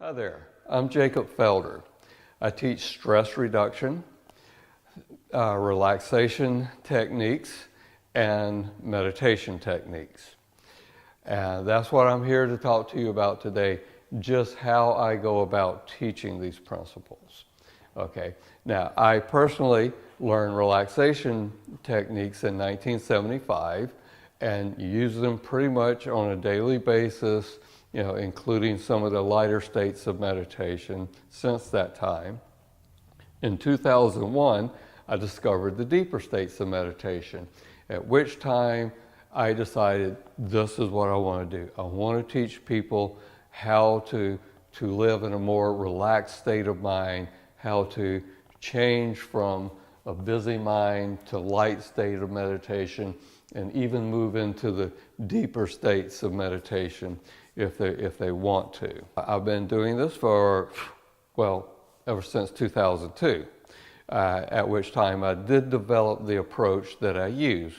Hi there, I'm Jacob Felder. I teach stress reduction, relaxation techniques, and meditation techniques. And that's what I'm here to talk to you about today, just how I go about teaching these principles. Okay, now I personally learned relaxation techniques in 1975 and use them pretty much on a daily basis, including some of the lighter states of meditation since that time. In 2001, I discovered the deeper states of meditation, at which time I decided this is what I want to do. I want to teach people how to live in a more relaxed state of mind, how to change from a busy mind to light state of meditation, and even move into the deeper states of meditation if they want to. I've been doing this for, ever since 2002, at which time I did develop the approach that I use,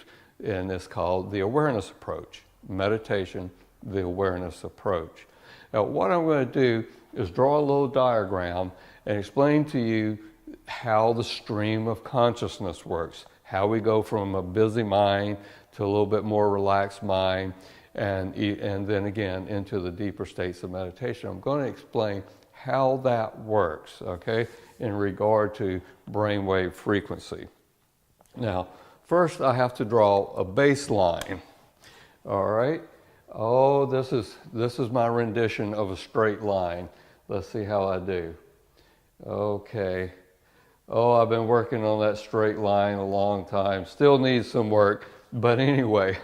and it's called the awareness approach. Meditation, the awareness approach. Now, what I'm going to do is draw a little diagram and explain to you how the stream of consciousness works, how we go from a busy mind to a little bit more relaxed mind, and then again into the deeper states of meditation. I'm going to explain how that works, okay, in regard to brainwave frequency. Now, first I have to draw a baseline, all right? Oh, this is my rendition of a straight line. Let's see how I do. Okay. Oh, I've been working on that straight line a long time. Still needs some work, but anyway,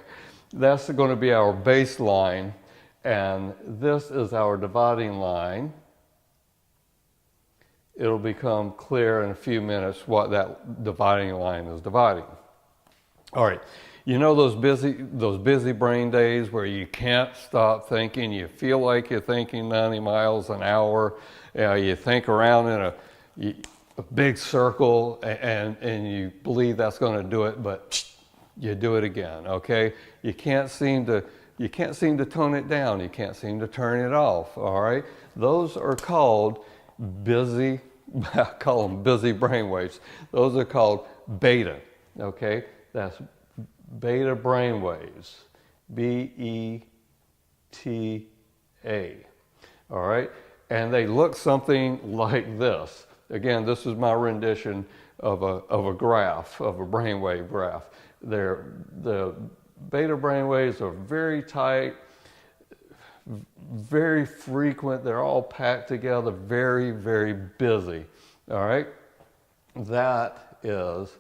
that's going to be our baseline, and this is our dividing line. It'll become clear in a few minutes what that dividing line is dividing. All right, you know those busy brain days where you can't stop thinking, you feel like you're thinking 90 miles an hour, you think around in a big circle and you believe that's going to do it, but you do it again, okay? You can't seem to tone it down. You can't seem to turn it off, all right? Those are called busy, I call them busy brainwaves. Those are called beta, okay? That's beta brainwaves, B-E-T-A, all right? And they look something like this. Again, this is my rendition of a graph, of a brainwave graph. The beta brainwaves are very tight, very frequent. They're all packed together, very, very busy. All right? That is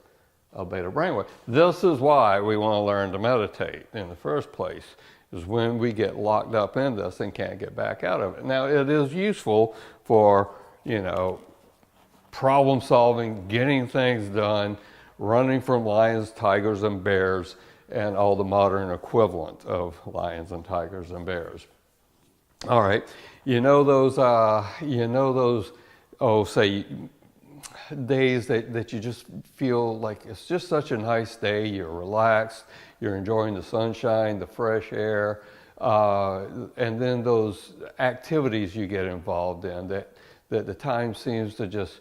a beta brainwave. This is why we want to learn to meditate in the first place, is when we get locked up in this and can't get back out of it. Now, it is useful for, problem solving, getting things done, running from lions, tigers, and bears, and all the modern equivalent of lions and tigers and bears. All right, say days that you just feel like it's just such a nice day, you're relaxed, you're enjoying the sunshine, the fresh air, and then those activities you get involved in that the time seems to just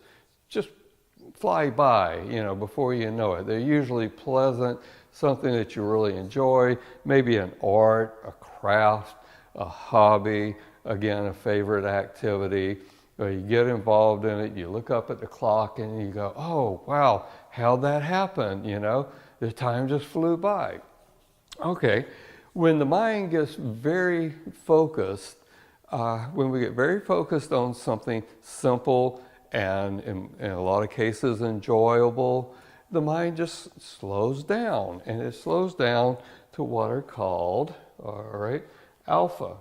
fly by, before you know it. They're usually pleasant, something that you really enjoy, maybe an art, a craft, a hobby, again, a favorite activity. You get involved in it, you look up at the clock and you go, oh, wow, how'd that happen? The time just flew by. Okay, when the mind gets very focused, when we get very focused on something simple and in a lot of cases enjoyable, the mind just slows down, and it slows down to what are called, all right, alpha.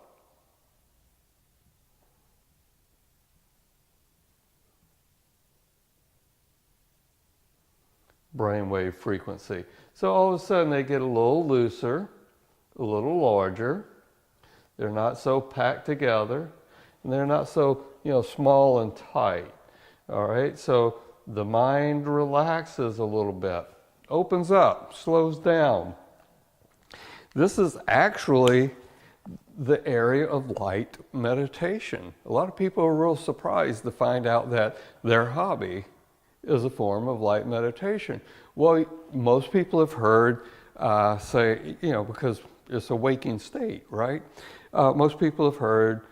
Brainwave frequency. So all of a sudden they get a little looser, a little larger. They're not so packed together, and they're not so, small and tight. All right, so the mind relaxes a little bit, opens up, slows down. This is actually the area of light meditation. A lot of people are real surprised to find out that their hobby is a form of light meditation. Well, most people have heard say, because it's a waking state, right? Most people have heard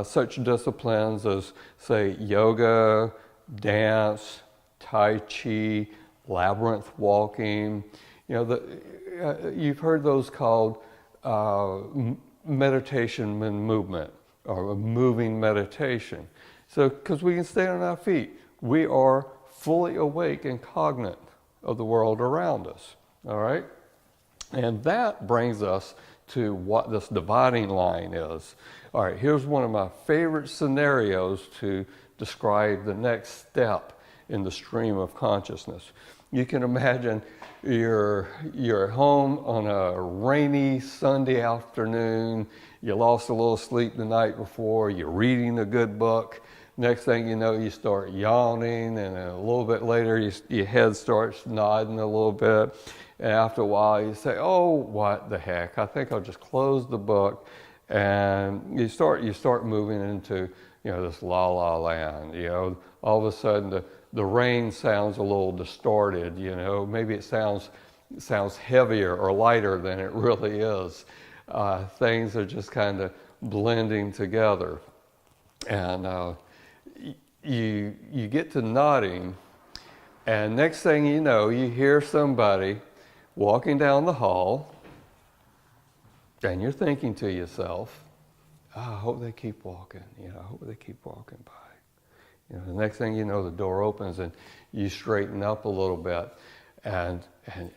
such disciplines as, say, yoga, dance, Tai Chi, labyrinth walking. You've heard those called meditation and movement, or moving meditation. So, because we can stay on our feet, we are fully awake and cognate of the world around us, all right? And that brings us to what this dividing line is. All right, here's one of my favorite scenarios to describe the next step in the stream of consciousness. You can imagine you're at home on a rainy Sunday afternoon. You lost a little sleep the night before. You're reading a good book. Next thing you know, you start yawning, and a little bit later, your head starts nodding a little bit. And after a while, you say, "Oh, what the heck? I think I'll just close the book." And you start moving into this la la land. All of a sudden the rain sounds a little distorted. Maybe it sounds heavier or lighter than it really is. Things are just kind of blending together, and you get to nodding, and next thing you know, you hear somebody walking down the hall, and you're thinking to yourself, I hope they keep walking. I hope they keep walking by. The next thing you know, the door opens and you straighten up a little bit, and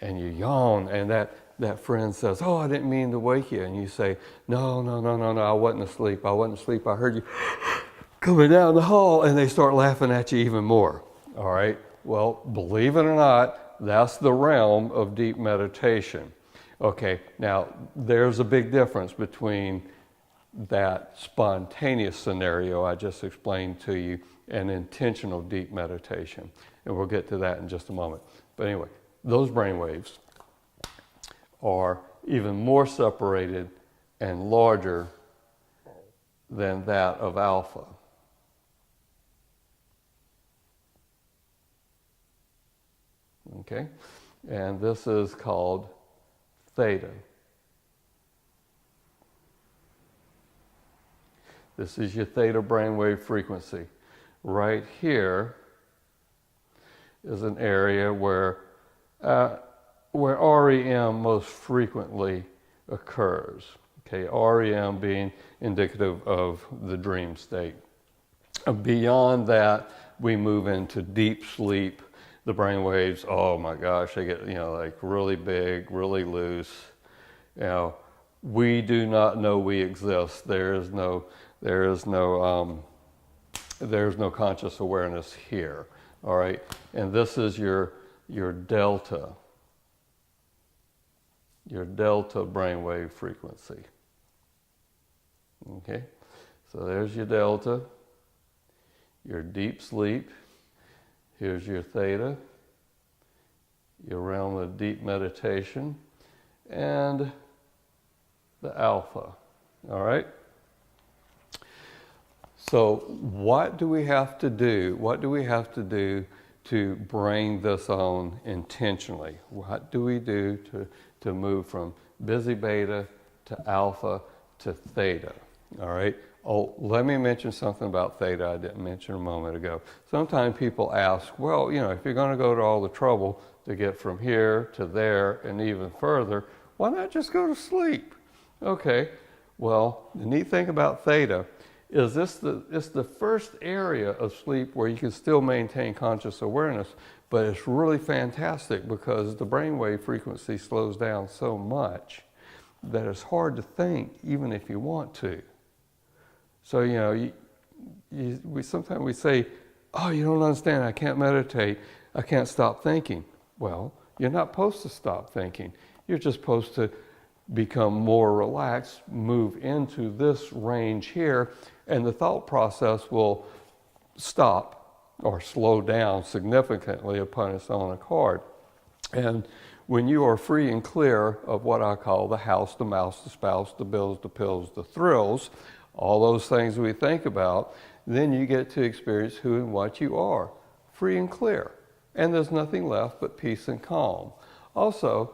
you yawn, and that friend says, "Oh, I didn't mean to wake you," and you say, No, I wasn't asleep. I heard you coming down the hall," and they start laughing at you even more. All right. Well, believe it or not, that's the realm of deep meditation. Okay, now there's a big difference between that spontaneous scenario I just explained to you and intentional deep meditation. And we'll get to that in just a moment. But anyway, those brain waves are even more separated and larger than that of alpha. Okay? And this is called theta. This is your theta brainwave frequency. Right here is an area where REM most frequently occurs. Okay, REM being indicative of the dream state. Beyond that, we move into deep sleep. The brain waves, oh my gosh, they get like really big, really loose. We do not know we exist. There's no conscious awareness here. All right, and this is your delta brainwave frequency. Okay, so there's your delta, your deep sleep. Here's your theta, your realm of deep meditation, and the alpha. All right? So what do we have to do? What do we have to do to bring this on intentionally? What do we do to move from busy beta to alpha to theta? All right? Oh, let me mention something about theta I didn't mention a moment ago. Sometimes people ask, well, if you're going to go to all the trouble to get from here to there and even further, why not just go to sleep? Okay, well, the neat thing about theta is it's the first area of sleep where you can still maintain conscious awareness, but it's really fantastic because the brainwave frequency slows down so much that it's hard to think even if you want to. So, sometimes we say, "Oh, you don't understand, I can't meditate, I can't stop thinking." Well, you're not supposed to stop thinking. You're just supposed to become more relaxed, move into this range here, and the thought process will stop or slow down significantly upon its own accord. And when you are free and clear of what I call the house, the mouse, the spouse, the bills, the pills, the thrills, all those things we think about, then you get to experience who and what you are, free and clear. And there's nothing left but peace and calm. Also,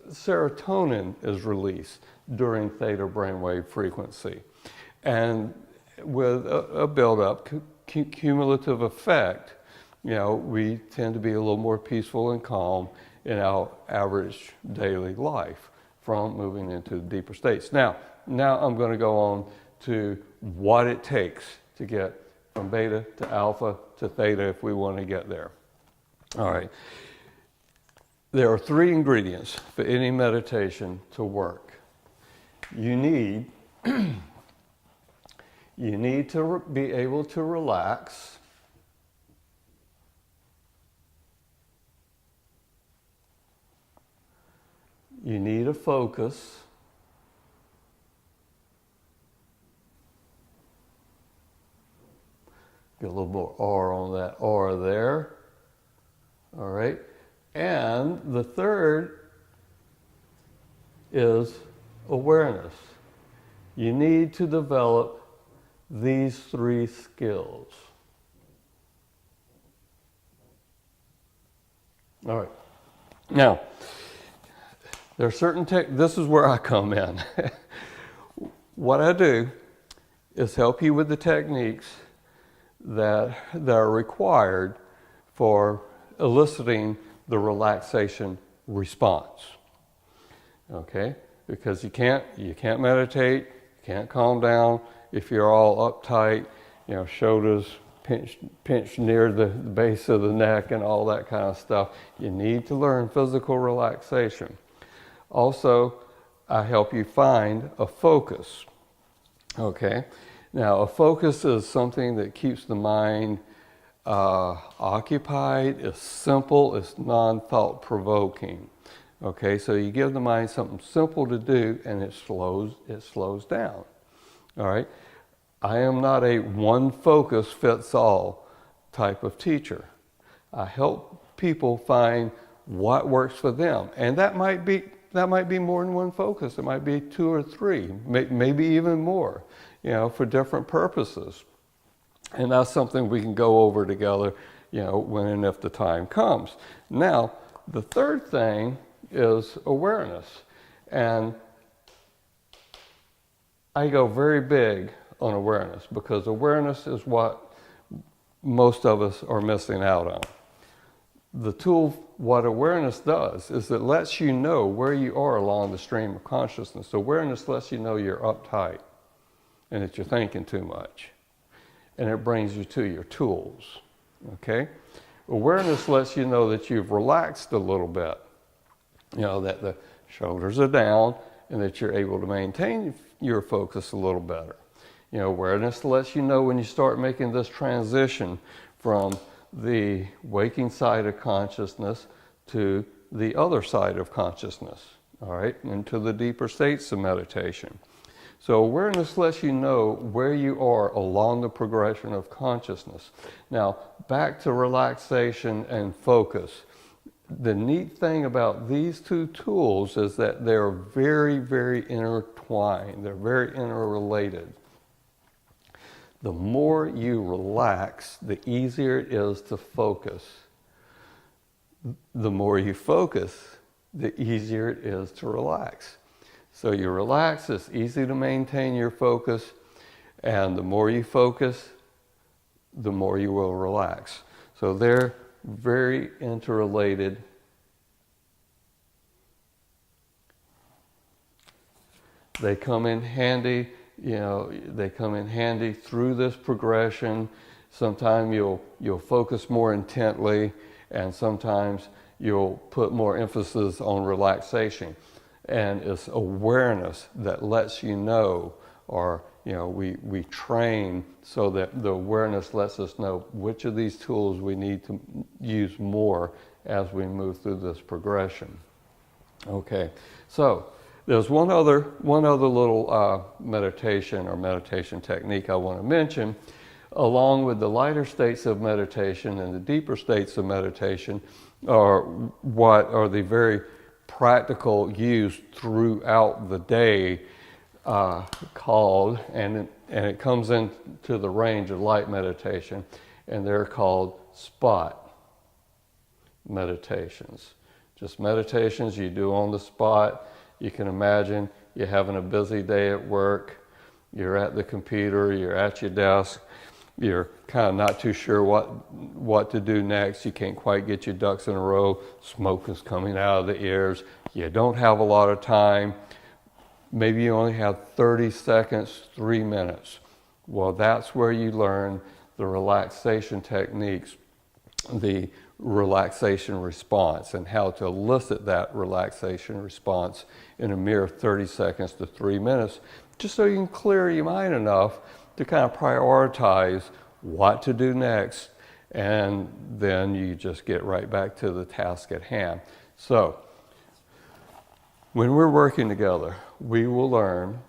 serotonin is released during theta brainwave frequency. And with a build-up, cumulative effect, we tend to be a little more peaceful and calm in our average daily life from moving into the deeper states. Now I'm going to go on to what it takes to get from beta to alpha to theta if we want to get there. All right. There are 3 ingredients for any meditation to work. You need to be able to relax. You need a focus. Get a little more R on that R there. All right. And the third is awareness. You need to develop these 3 skills. All right. Now, there are certain this is where I come in. What I do is help you with the techniques that are required for eliciting the relaxation response. Okay? Because you can't meditate, you can't calm down if you're all uptight, shoulders pinched near the base of the neck and all that kind of stuff. You need to learn physical relaxation. Also, I help you find a focus. Okay? Now, a focus is something that keeps the mind occupied. It's simple. It's non-thought provoking. Okay, so you give the mind something simple to do, and it slows down. All right. I am not a one focus fits all type of teacher. I help people find what works for them, and that might be more than one focus. It might be 2 or 3, maybe even more. For different purposes. And that's something we can go over together, when and if the time comes. Now, the third thing is awareness. And I go very big on awareness because awareness is what most of us are missing out on. The tool, what awareness does, is it lets you know where you are along the stream of consciousness. Awareness lets you know you're uptight and that you're thinking too much. And it brings you to your tools, okay? Awareness lets you know that you've relaxed a little bit, that the shoulders are down and that you're able to maintain your focus a little better. Awareness lets you know when you start making this transition from the waking side of consciousness to the other side of consciousness, all right, into the deeper states of meditation. So awareness lets you know where you are along the progression of consciousness. Now, back to relaxation and focus. The neat thing about these 2 tools is that they're very, very intertwined. They're very interrelated. The more you relax, the easier it is to focus. The more you focus, the easier it is to relax. So you relax, it's easy to maintain your focus, and the more you focus, the more you will relax. So they're very interrelated. They come in handy, they come in handy through this progression. Sometimes you'll focus more intently, and sometimes you'll put more emphasis on relaxation. And it's awareness that lets you know, or we train so that the awareness lets us know which of these tools we need to use more as we move through this progression. Okay, so there's one other little meditation or meditation technique I want to mention. Along with the lighter states of meditation and the deeper states of meditation, or what are the very practical use throughout the day called, and it comes into the range of light meditation, and they're called spot meditations. Just meditations you do on the spot. You can imagine you're having a busy day at work, you're at the computer, you're at your desk, you're kind of not too sure what to do next. You can't quite get your ducks in a row. Smoke is coming out of the ears. You don't have a lot of time. Maybe you only have 30 seconds, 3 minutes. Well, that's where you learn the relaxation techniques, the relaxation response, and how to elicit that relaxation response in a mere 30 seconds to 3 minutes, just so you can clear your mind enough to kind of prioritize what to do next, and then you just get right back to the task at hand. So, when we're working together, we will learn,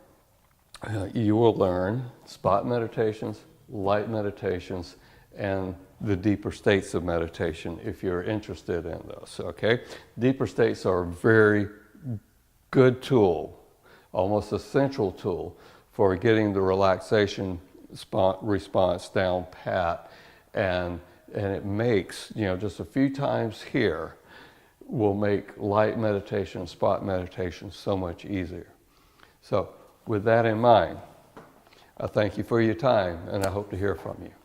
you will learn spot meditations, light meditations, and the deeper states of meditation if you're interested in those, okay? Deeper states are a very good tool, almost essential tool for getting the relaxation response down pat, and it makes, just a few times here will make light meditation, spot meditation so much easier. So with that in mind, I thank you for your time, and I hope to hear from you.